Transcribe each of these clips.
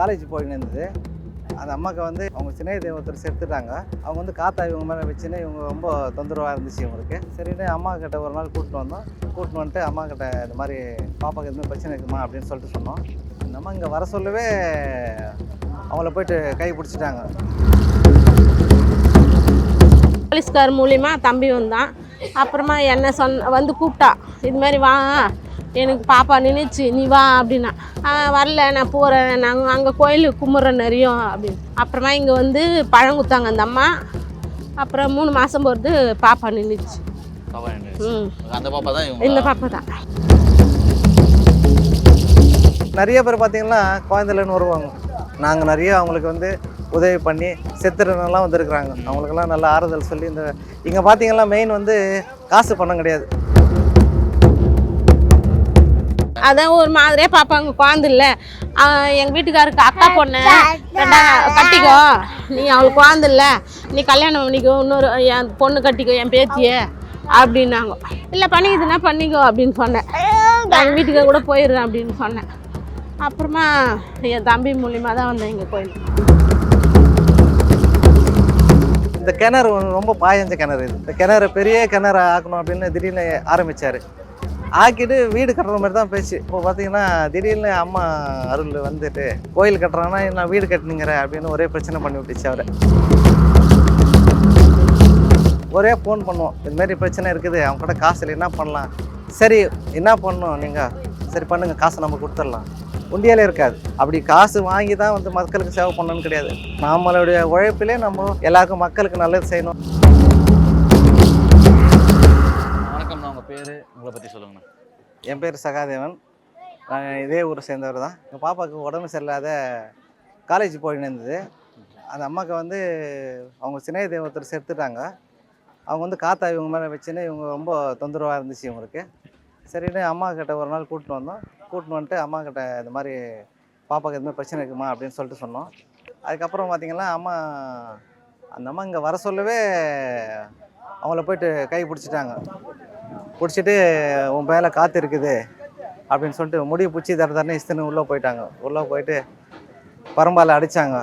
College போயின்னு இருந்தது. அந்த அம்மாவுக்கு வந்து அவங்க சின்ன ஒருத்தர் செத்துட்டாங்க. அவங்க வந்து காத்தா இவங்க மேலே வச்சுன்னு இவங்க ரொம்ப தொந்தரவாக இருந்துச்சு இவங்களுக்கு. சரின்னு அம்மா கிட்ட ஒரு நாள் கூப்பிட்டு வந்தோம். கூப்பிட்டு வந்துட்டு அம்மா கிட்ட இந்த மாதிரி பாப்பாவுக்கு எதுவுமே பிரச்சனை இருக்குமா அப்படின்னு சொல்லிட்டு சொன்னோம். அந்த அம்மா இங்கே வர சொல்லவே அவங்கள போயிட்டு கை பிடிச்சிட்டாங்க. போலீஸ்கார் மூலிமா தம்பி வந்தான். அப்புறமா என்ன வந்து கூப்பிட்டா, இது மாதிரி வா, எனக்கு பாப்பா நினைச்சு நீ வா அப்படின்னா. வரல, நான் போகிறேன், நாங்கள் அங்கே கோயிலுக்கு கும்பிட்றேன் நிறையும் அப்படின்னு. அப்புறமா இங்கே வந்து பழம் கொடுத்தாங்க அந்த அம்மா. அப்புறம் 3 மாதம் போகிறது பாப்பா நின்றுச்சு. அந்த பாப்பா தான் இந்த பாப்பா தான். நிறைய பேர் பார்த்தீங்கன்னா குழந்தைலன்னு வருவாங்க. நாங்கள் நிறைய அவங்களுக்கு வந்து உதவி பண்ணி செத்துறவங்கலாம் வந்துருக்குறாங்க. அவங்களுக்கெல்லாம் நல்ல ஆறுதல் சொல்லி இந்த இங்கே பார்த்தீங்கன்னா மெயின் வந்து காசு பணம் கிடையாது. அதான் ஒரு மாதிரியாக பார்ப்பாங்க. குழந்தை இல்லை, எங்கள் வீட்டுக்காருக்கு அக்கா பொண்ணு கட்டிக்கோ, நீ அவளுக்கு குழந்தை இல்லை, நீ கல்யாணம் பண்ணிக்கோ, இன்னொரு என் பொண்ணு கட்டிக்கோ, என் பேத்தியை அப்படின்னாங்க. இல்லை பண்ணிக்குதுன்னா பண்ணிக்கோ அப்படின்னு சொன்னேன். எங்கள் வீட்டுக்கார கூட போயிடுறேன் அப்படின்னு சொன்னேன். அப்புறமா என் தம்பி மூலியமாக தான் வந்தேன் எங்கள் கோயில். இந்த கிணறு ரொம்ப பாயஞ்ச கிணறு. இந்த கிணறு பெரிய கிணறு ஆக்கணும் அப்படின்னு திடீர்னு ஆரம்பித்தார். ஆக்கிட்டு வீடு கட்டுற மாதிரி தான் பேச்சு. இப்போ பார்த்தீங்கன்னா திடீர்னு அம்மா அருள் வந்துட்டு கோயில் கட்டுறாங்கன்னா நான் வீடு கட்டினுங்கிற அப்படின்னு ஒரே பிரச்சனை பண்ணி விட்டுச்சு அவரை. ஒரே ஃபோன் பண்ணுவோம், இதுமாரி பிரச்சனை இருக்குது, அவங்க கூட காசு இல்லை, என்ன பண்ணலாம்? சரி என்ன பண்ணணும் நீங்கள்? சரி பண்ணுங்கள், காசை நம்ம கொடுத்துடலாம். உண்டியாலே இருக்காது. அப்படி காசு வாங்கி தான் வந்து மக்களுக்கு சேவை பண்ணணும்னு கிடையாது. நம்மளுடைய உழைப்பிலே நம்ம எல்லாருக்கும் மக்களுக்கு நல்லது செய்யணும். வணக்கம், உங்கள் பேர், உங்களை பற்றி சொல்லுங்கண்ணா. என் பேர் சகாதேவன். நான் இதே ஊரை சேர்ந்தவர் தான். எங்கள் பாப்பாவுக்கு உடம்பு சரியில்லாத காலேஜ் போயின்னு இருந்தது. அந்த அம்மாவுக்கு வந்து அவங்க சின்ன ஒருத்தர் செத்துட்டாங்க. அவங்க வந்து காத்தா இவங்க மேலே வச்சுன்னு இவங்க ரொம்ப தொந்தரவாக இருந்துச்சு இவங்களுக்கு. சரின்னு அம்மா கிட்ட ஒரு நாள் கூப்பிட்டு வந்தோம். கூப்பிட்டு வந்துட்டு அம்மா கிட்ட இந்த மாதிரி பாப்பாவுக்கு எதுவுமே பிரச்சனை இருக்குமா அப்படின்னு சொல்லிட்டு சொன்னோம். அதுக்கப்புறம் பார்த்திங்கன்னா அந்த அம்மா இங்கே வர சொல்லவே அவங்கள போயிட்டு கை பிடிச்சிட்டாங்க. பிடிச்சிட்டு உன் மேலே காற்று இருக்குது அப்படின்னு சொல்லிட்டு முடியை பிடிச்சி தரன்னு இஸ்துன்னு உள்ளே போயிட்டாங்க. உள்ளே போயிட்டு பரம்பால் அடித்தாங்க.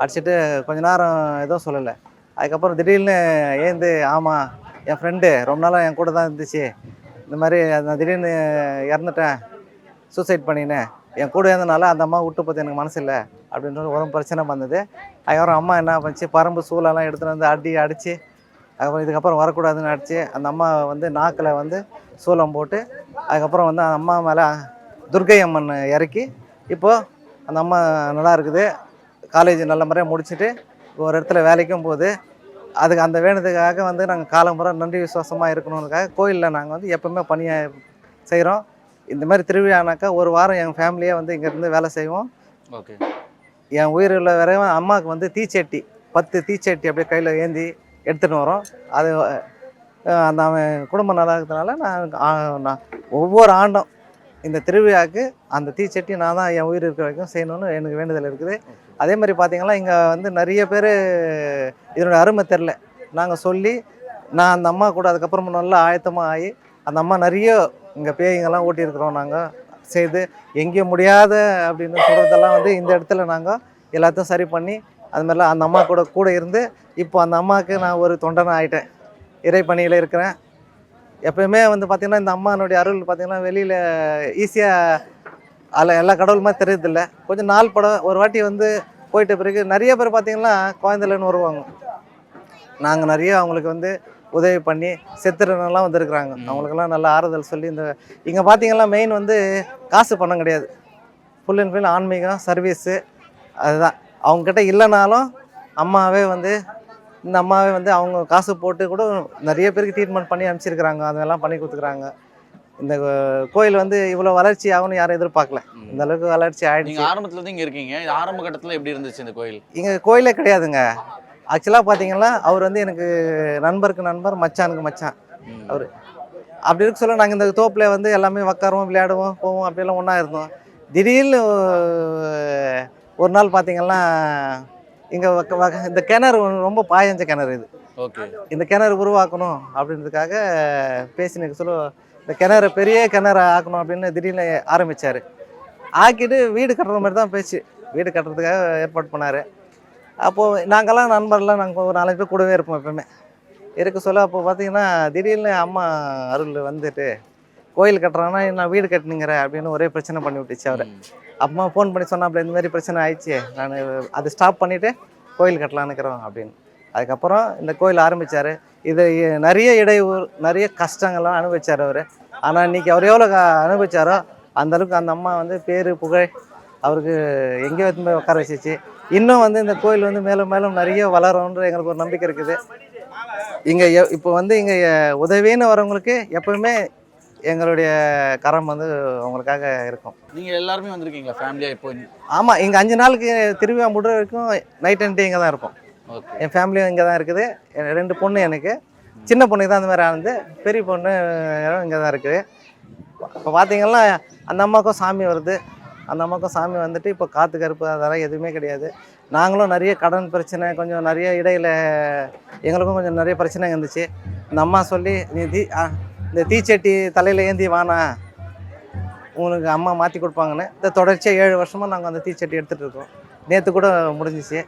அடிச்சுட்டு கொஞ்ச நேரம் எதுவும் சொல்லலை. அதுக்கப்புறம் திடீர்னு ஏந்து, ஆமாம் என் ஃப்ரெண்டு ரொம்ப நாளாக என் கூட தான் இருந்துச்சு, இந்த மாதிரி நான் திடீர்னு இறந்துட்டேன், சூசைட் பண்ணினேன், என் கூட இருந்தனால அந்த அம்மா விட்டு பார்த்து எனக்கு மனசு இல்லை அப்படின்ற ஒரு பிரச்சனை வந்தது. அதுக்கப்புறம் அம்மா என்ன பண்ணிச்சு, பரம்பு சூழெல்லாம் எடுத்துகிட்டு வந்து அடித்து அதுக்கப்புறம் இதுக்கப்புறம் வரக்கூடாதுன்னு அடித்து அந்த அம்மா வந்து நாக்கில் வந்து சூளம் போட்டு அதுக்கப்புறம் வந்து அந்த அம்மா மேலே துர்கை அம்மன் இறக்கி இப்போது அந்த அம்மா நல்லா இருக்குது. காலேஜ் நல்ல முறையாக முடிச்சுட்டு ஒரு இடத்துல வேலைக்கும் போகுது. அதுக்கு அந்த வேணுதுக்காக வந்து நாங்கள் காலமுறை நன்றி விசுவாசமாக இருக்கணுன்றதுக்காக கோயிலில் நாங்கள் வந்து எப்போவுமே பணியாக செய்கிறோம். இந்த மாதிரி திருவிழானாக்கா ஒரு வாரம் எங்கள் ஃபேமிலியே வந்து இங்கேருந்து வேலை செய்வோம். ஓகே. என் உயிரில் வரையும் அம்மாவுக்கு வந்து தீச்சட்டி 10 தீச்சட்டி அப்படியே கையில் ஏந்தி எடுத்துகிட்டு வரோம். அது அந்த குடும்பம் நல்லா இருக்கிறதுனால நான் ஒவ்வொரு ஆண்டும் இந்த திருவிழாவுக்கு அந்த தீச்சட்டி நான் தான் என் உயிர் இருக்கிற வரைக்கும் செய்யணும்னு எனக்கு வேண்டுதல் இருக்குது. அதே மாதிரி பார்த்திங்கன்னா இங்கே வந்து நிறைய பேர் இதனுடைய அருமை தெரில. நாங்கள் சொல்லி நான் அந்த அம்மா கூட அதுக்கப்புறமா நல்லா ஆயத்தமாக ஆகி அந்த அம்மா நிறைய இங்கே பேய்ங்கெல்லாம் ஓட்டியிருக்கிறோம். நாங்கள் செய்து எங்கேயும் முடியாத அப்படின்னு சொல்கிறதெல்லாம் வந்து இந்த இடத்துல நாங்கள் எல்லாத்தையும் சரி பண்ணி அது மாதிரிலாம் அந்த அம்மா கூட இருந்து இப்போ அந்த அம்மாவுக்கு நான் ஒரு தொண்டனை ஆகிட்டேன். இறை பணியில் இருக்கிறேன். எப்போயுமே வந்து பார்த்திங்கன்னா இந்த அம்மானுடைய அருள் பார்த்திங்கன்னா வெளியில் ஈஸியாக எல்லா கடவுள் மாதிரி தெரியுதில்ல. கொஞ்சம் நாள் படம் ஒரு வாட்டி வந்து போயிட்ட பிறகு நிறைய பேர் பார்த்திங்கன்னா குழந்தைலன்னு வருவாங்க. நாங்கள் நிறைய அவங்களுக்கு வந்து உதவி பண்ணி செத்துறவங்கலாம் வந்துருக்குறாங்க. அவங்களுக்கெல்லாம் நல்ல ஆறுதல் சொல்லி இந்த இங்கே பார்த்திங்கன்னா மெயின் வந்து காசு பணம் கிடையாது. ஃபுல் அண்ட் ஃபுல் ஆன்மீகம் சர்வீஸு அதுதான். அவங்கக்கிட்ட இல்லைனாலும் அம்மாவே வந்து இந்த அம்மாவே வந்து அவங்க காசு போட்டு கூட நிறைய பேருக்கு ட்ரீட்மெண்ட் பண்ணி அனுப்பிச்சிருக்கிறாங்க. அதெல்லாம் பண்ணி கொடுத்துக்குறாங்க. இந்த கோயில் வந்து இவ்வளோ வளர்ச்சி ஆகும்னு யாரும் எதிர்பார்க்கல. இந்த அளவுக்கு வளர்ச்சி ஆகிடுச்சு. நீங்கள் ஆரம்பத்தில் இங்கே இருக்கீங்க, ஆரம்ப கட்டத்தில் எப்படி இருந்துச்சு இந்த கோயில்? இங்கே கோயிலே கிடையாதுங்க. ஆக்சுவலாக பார்த்தீங்கன்னா அவர் வந்து எனக்கு நண்பருக்கு நண்பர், மச்சானுக்கு மச்சான் அவர். அப்படி இருக்க சொல்ல நாங்கள் இந்த தோப்பில் வந்து எல்லாமே உட்காருவோம், விளையாடுவோம், போவோம், அப்படியெல்லாம் ஒன்றா இருந்தோம். திடீர்னு ஒரு நாள் பார்த்தீங்கன்னா இங்கே இந்த கிணறு ரொம்ப பாயஞ்ச கிணறு இது. ஓகே. இந்த கிணறு உருவாக்கணும் அப்படின்றதுக்காக பேசினுக்கு சொல்ல இந்த கிணறு பெரிய கிணறு ஆக்கணும் அப்படின்னு திடீர்னு ஆரம்பித்தார். ஆக்கிட்டு வீடு கட்டுற மாதிரி தான் பேச்சு. வீடு கட்டுறதுக்காக ஏற்பாடு பண்ணார். அப்போது நாங்கள்லாம் நண்பர்லாம் நாங்கள் ஒரு 4 பேர் கூடவே இருப்போம் எப்போவுமே. இருக்க சொல்ல அப்போ பார்த்தீங்கன்னா திடீர்னு அம்மா அருள் வந்துட்டு கோயில் கட்டுறாங்கன்னா நான் வீடு கட்டினுங்கிற அப்படின்னு ஒரே பிரச்சனை பண்ணி விட்டுச்சு அவர். அம்மா ஃபோன் பண்ணி சொன்னாப்புல இந்த மாதிரி பிரச்சனை ஆயிடுச்சு, நான் அதை ஸ்டாப் பண்ணிவிட்டு கோயில் கட்டலான்னு இருக்கிறோம் அப்படின்னு. அதுக்கப்புறம் இந்த கோயில் ஆரம்பித்தார். இது நிறைய இடையூறு நிறைய கஷ்டங்கள்லாம் அனுபவிச்சார் அவர். ஆனால் இன்றைக்கி அவர் எவ்வளோ அனுபவிச்சாரோ அந்தளவுக்கு அந்த அம்மா வந்து பேர் புகழ் அவருக்கு எங்கேயோ எடுத்துன்னு போய் உட்கார வச்சிச்சு. இன்னும் வந்து இந்த கோயில் வந்து மேலும் மேலும் நிறைய வளரும்ன்ற எங்களுக்கு ஒரு நம்பிக்கை இருக்குது. இங்கே இப்போ வந்து இங்கே உதவின்னு வரவங்களுக்கு எப்பவுமே எங்களுடைய கரம் வந்து அவங்களுக்காக இருக்கும். நீங்கள் எல்லாருமே வந்திருக்கீங்களா ஃபேமிலியாக இப்போ? ஆமாம், இங்கே 5 நாளுக்கு திருவிழா முடிற வரைக்கும் நைட் அண்ட் டே இங்கே தான் இருப்போம். ஓகே. என் ஃபேமிலியும் இங்கே தான் இருக்குது. 2 பொண்ணு எனக்கு. சின்ன பொண்ணுக்கு தான் அந்த மாதிரி ஆனது. பெரிய பொண்ணு இங்கே தான் இருக்குது. இப்போ பார்த்தீங்கன்னா அந்த அம்மாவுக்கும் சாமி வருது. அந்த அம்மாவுக்கும் சாமி வந்துட்டு இப்போ காற்று கருப்பு அதெல்லாம் எதுவுமே கிடையாது. நாங்களும் நிறைய கடன் பிரச்சனை கொஞ்சம் நிறைய இடையில் எங்களுக்கும் கொஞ்சம் நிறைய பிரச்சனை இருந்துச்சு. இந்த அம்மா சொல்லி நீ இந்த தீச்சட்டி தலையில் ஏந்தி வானா உங்களுக்கு அம்மா மாற்றி கொடுப்பாங்கன்னு இந்த தொடர்ச்சியாக 7 வருஷமாக நாங்கள் அந்த தீச்சட்டி எடுத்துகிட்டு இருக்கோம். நேற்று கூட முடிஞ்சிச்சு.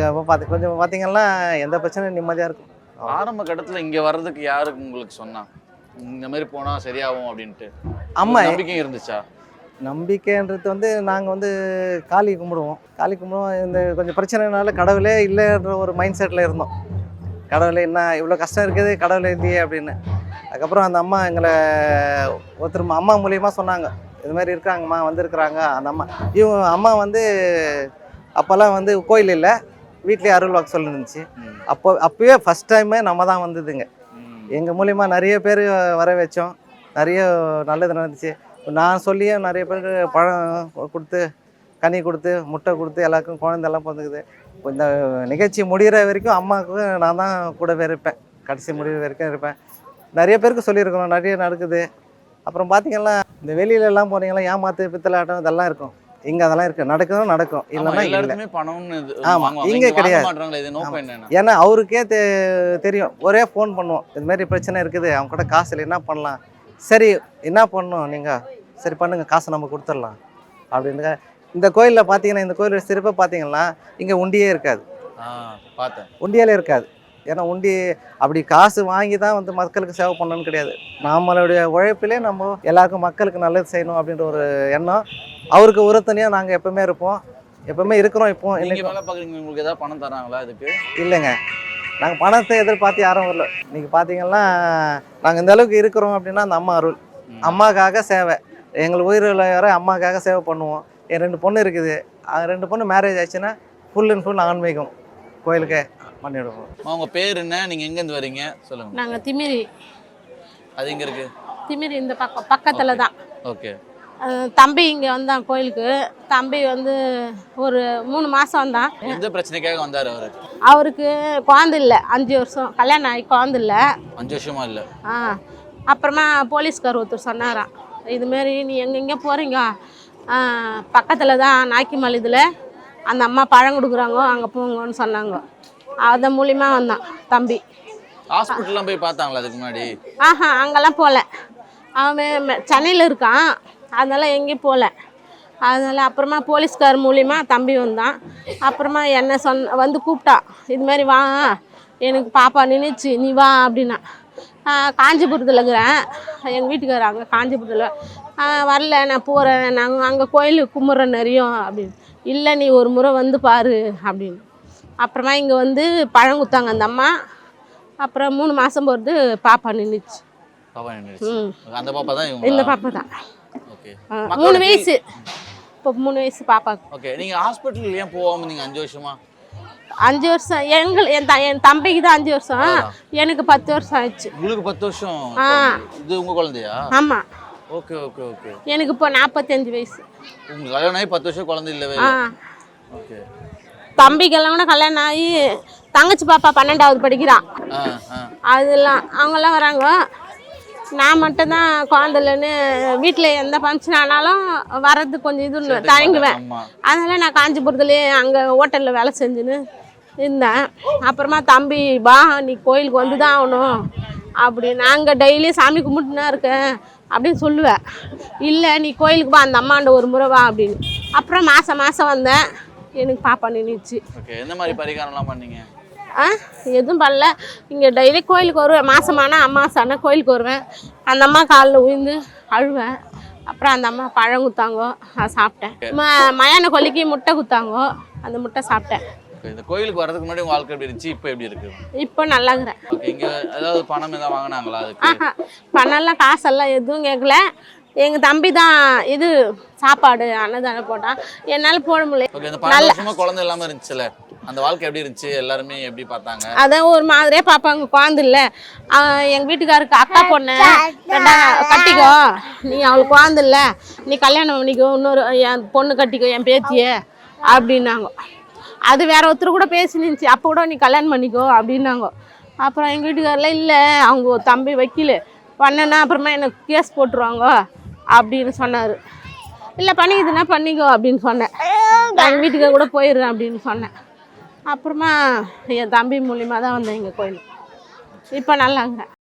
அப்போ கொஞ்சம் பார்த்தீங்கன்னா எந்த பிரச்சனையும் நிம்மதியாக இருக்கும். ஆரம்ப கட்டத்தில் இங்கே வர்றதுக்கு யாருக்கு உங்களுக்கு சொன்னா இந்த மாதிரி போனால் சரியாகும் அப்படின்ட்டு அம்மா நம்பிக்கை இருந்துச்சா? நம்பிக்கைன்றது வந்து நாங்கள் வந்து காளி கும்பிடுவோம். இந்த கொஞ்சம் பிரச்சனைனால கடவுளே இல்லைன்ற ஒரு மைண்ட் செட்டில் இருந்தோம். கடவுளே என்ன இவ்வளோ கஷ்டம் இருக்குது, கடவுளே இல்லையே அப்படின்னு. அதுக்கப்புறம் அந்த அம்மா எங்களை ஒருத்தர் அம்மா மூலியமாக சொன்னாங்க, இது மாதிரி இருக்காங்கம்மா வந்திருக்குறாங்க. அந்த அம்மா வந்து அப்போல்லாம் வந்து கோயில் இல்லை, வீட்லேயே அருள் வாக்கு சொல்லிருந்துச்சு. அப்போவே ஃபஸ்ட் டைமே நம்ம தான் வந்ததுங்க. எங்கள் மூலிமா நிறைய பேர் வர வச்சோம். நிறைய நல்லது நடந்துச்சு. நான் சொல்லியே நிறைய பேருக்கு பழம் கொடுத்து கனி கொடுத்து முட்டை கொடுத்து எல்லாருக்கும் குழந்தைலாம் பிறந்துக்குது. இந்த நிகழ்ச்சி முடிகிற வரைக்கும் அம்மாவுக்கு நான் தான் கூடவே இருப்பேன். கடைசி முடிகிற வரைக்கும் இருப்பேன். நிறைய பேருக்கு சொல்லியிருக்கணும், நிறைய நடக்குது. அப்புறம் பார்த்தீங்கன்னா இந்த வெளியிலலாம் போனீங்கன்னா ஏமாத்து பித்தலாட்டம் இதெல்லாம் இருக்கும். இங்கே அதெல்லாம் இருக்குது, நடக்கும் இல்லைன்னா இல்லை. ஆமாம், இங்கே கிடையாது. ஏன்னா அவருக்கே தெரியும். ஒரே ஃபோன் பண்ணுவோம், இதுமாரி பிரச்சனை இருக்குது, அவங்க கூட காசு இல்லை, என்ன பண்ணலாம், சரி என்ன பண்ணணும் நீங்கள், சரி பண்ணுங்கள், காசை நம்ம கொடுத்துடலாம் அப்படின்னு. இந்த கோயிலில் பார்த்தீங்கன்னா இந்த கோயிலோட சிறப்பாக பார்த்தீங்கன்னா இங்கே உண்டியே இருக்காது. பார்த்தேன், உண்டியாலே இருக்காது. ஏன்னா உண்டி அப்படி காசு வாங்கி தான் வந்து மக்களுக்கு சேவை பண்ணணும்னு கிடையாது. நம்மளுடைய உழைப்பிலே நம்ம எல்லாருக்கும் மக்களுக்கு நல்லது செய்யணும் அப்படின்ற ஒரு எண்ணம். அவருக்கு உறுதுணையாக நாங்கள் எப்பவுமே இருப்போம், எப்பவுமே இருக்கிறோம். இப்போ உங்களுக்கு ஏதாவது பணம் தராங்களா இதுக்கு? இல்லைங்க, நாங்கள் பணத்தை எதிர்பார்த்து யாரும் வரல. இன்னைக்கு பார்த்தீங்கன்னா நாங்கள் இந்த அளவுக்கு இருக்கிறோம் அப்படின்னா அந்த அம்மா அருள். அம்மாக்காக சேவை, எங்களுக்கு உயிரில் வர அம்மாக்காக சேவை பண்ணுவோம். என் 2 பொண்ணு இருக்குது. 2 பொண்ணு மேரேஜ் ஆச்சுன்னா ஃபுல் அண்ட் ஃபுல் ஆன்மீகம் கோயிலுக்கு பண்ணிவிடுவோம். உங்கள் பேர் என்ன, நீங்கள் எங்கேருந்து வரீங்க சொல்லுங்கள்? நாங்கள் திமிரி. அது எங்கே இருக்குது? திமிரி இந்த பக்கத்தில் தான். ஓகே. தம்பி இங்கே வந்தான் கோயிலுக்கு. தம்பி வந்து ஒரு 3 மாதம் வந்தான். எந்த பிரச்சனைக்காக வந்தார் அவர்? அவருக்கு குழந்தை இல்லை, 5 வருஷம் கல்யாணம் ஆகி குழந்தை இல்லை. 5 வருஷமா இல்லை. அப்புறமா போலீஸ்கார் ஒருத்தர் சொன்னாராம், இதுமாரி நீ எங்கெங்கே போகிறீங்க, பக்கத்தில் தான் நாய்க்கிமலை இதில் அந்த அம்மா பழம் கொடுக்குறாங்க, அங்கே போங்கன்னு சொன்னாங்க. அதன் மூலியமாக வந்தான் தம்பி. ஹாஸ்பிட்டல்லாம் போய் பார்த்தாங்களா அதுக்கு முன்னாடி? அங்கெல்லாம் போகல. அவன் சென்னையில் இருக்கான், அதனால் எங்கேயும் போகல. அதனால் அப்புறமா போலீஸ்கார் மூலிமா தம்பி வந்தான். அப்புறமா என்ன வந்து கூப்பிட்டான், இதுமாரி வா எனக்கு பாப்பா நினைச்சு நீ வா அப்படின்னா. காஞ்சிபுரத்தில் இருக்கிறேன், எங்கள் வீட்டுக்காரர் அங்கே காஞ்சிபுரத்தில் வரல, நான் போகிறேன், நாங்கள் அங்கே கோயிலுக்கு கும்பிட்றேன் நிறையும் அப்படின்னு. இல்லை நீ ஒரு முறை வந்து பாரு அப்படின்னு. அப்புறமா இங்கே வந்து பழம் கொடுத்தாங்க அந்த அம்மா. அப்புறம் 3 மாதம் போகிறது பாப்பா நின்றுச்சு. அந்த பாப்பா தான் இந்த பாப்பா தான். 3 வயசு, இப்போ 3 வயசு பாப்பாவுக்கு. ஓகே. நீங்கள் ஹாஸ்பிட்டல் ஏன் போகாமல் நீங்கள் 5 வருஷமா? 5 வருஷம் என் தம்பிக்கு தான் 5 வருஷம், எனக்கு 10 வருஷம் ஆயிடுச்சு. உங்களுக்கு 10 வருஷம்? இது உங்கள் குழந்தையா? ஆமாம். Okay okay okay. எனக்கு இப்போ 45 வயசு. உங்களுக்கு கல்யாணம் ஆகி 10 வருஷம் குழந்தை இல்லவே? ஓகே. தம்பிக்கெல்லாம் கூட கல்யாணம் ஆகி தங்கச்சி பாப்பா 12வது படிக்கிறான். அதெல்லாம் அவங்கெல்லாம் வராங்க. நான் மட்டும்தான் குழந்தை இல்லைன்னு வீட்டில் எந்த ஃபங்க்ஷன் ஆனாலும் வர்றது கொஞ்சம் இது தயங்குவேன். அதனால் நான் காஞ்சிபுரத்துலேயே அங்கே ஹோட்டலில் வேலை செஞ்சுன்னு இருந்தேன். அப்புறமா தம்பி வா நீ கோயிலுக்கு வந்து தான் ஆகணும் அப்படி. நாங்கள் டெய்லி சாமி கும்பிட்டுனா இருக்கேன், அப்படின்னு சொல்லுவேன். இல்லை நீ கோயிலுக்கு வா, அந்த அம்மாண்ட ஒரு முறை வா அப்படின்னு. அப்புறம் மாதம் வந்தேன், எனக்கு பாப்பா நின்றுச்சு. ஓகே, எந்த மாதிரி பரிகாரம்லாம் பண்ணீங்க? எதுவும் பண்ணல. இங்கே டெய்லி கோயிலுக்கு வருவேன், மாதமானா அம்மாசானா கோயிலுக்கு வருவேன். அந்த அம்மா காலில் உயிர்ந்து அழுவேன். அப்புறம் அந்த அம்மா பழம் குத்தாங்கோ, அதை சாப்பிட்டேன். மயான கொல்லிக்கு முட்டை குத்தாங்கோ, அந்த முட்டை சாப்பிட்டேன். இந்த கோயிலுக்கு வரதுக்கு முன்னாடி உங்க வாழ்க்கை எப்படி இருந்துச்சு, இப்போ எப்படி இருக்கு? இப்போ நல்லாங்கிறேன். ஓகே, இங்க ஏதாவது பணம் ஏதாவது வாங்கினாங்களா அதுக்கு? பணம்லாம் காசெல்லாம் எதுவும் கேட்கல. எங்கள் தம்பி தான் இது சாப்பாடு அன்னதானம் போட்டான், என்னால் போட முடியல. ஓகே, இந்த 12 வருஷமா குழந்தை இல்லாம இருந்துச்சுல, அந்த வாழ்க்கை எப்படி இருந்துச்சு? எல்லாருமே எப்படி பார்த்தாங்க? அதான் ஒரு மாதிரியே பார்ப்பாங்க. குழந்தை இல்லை, எங்கள் வீட்டுக்காருக்கு அக்கா பொண்ணு கட்டிக்கோ, நீ அவளுக்கு குழந்தை இல்லை, நீ கல்யாணம் பண்ணிக்கோ, இன்னொரு என் பொண்ணு கட்டிக்கோ, என் பேத்தியே அப்படின்னாங்க. அது வேற ஒருத்தர் கூட பேசி நின்றுச்சு, அப்போ கூட நீ கல்யாணம் பண்ணிக்கோ அப்படின்னாங்க. அப்புறம் எங்கள் வீட்டுக்காரில் இல்லை, அவங்க தம்பி வக்கீல் பண்ணனா அப்புறமா எனக்கு கேஸ் போட்டுருவாங்க அப்படின்னு சொன்னார். இல்லை பண்ணிக்குதுன்னா பண்ணிக்கோ அப்படின்னு சொன்னேன். எங்கள் வீட்டுக்கார கூட போயிடுறேன் அப்படின்னு சொன்னேன். அப்புறமா என் தம்பி மூலியமாக தான் வந்தேன் எங்கள் கோயிலுக்கு. இப்போ நல்லாங்கிறேன்.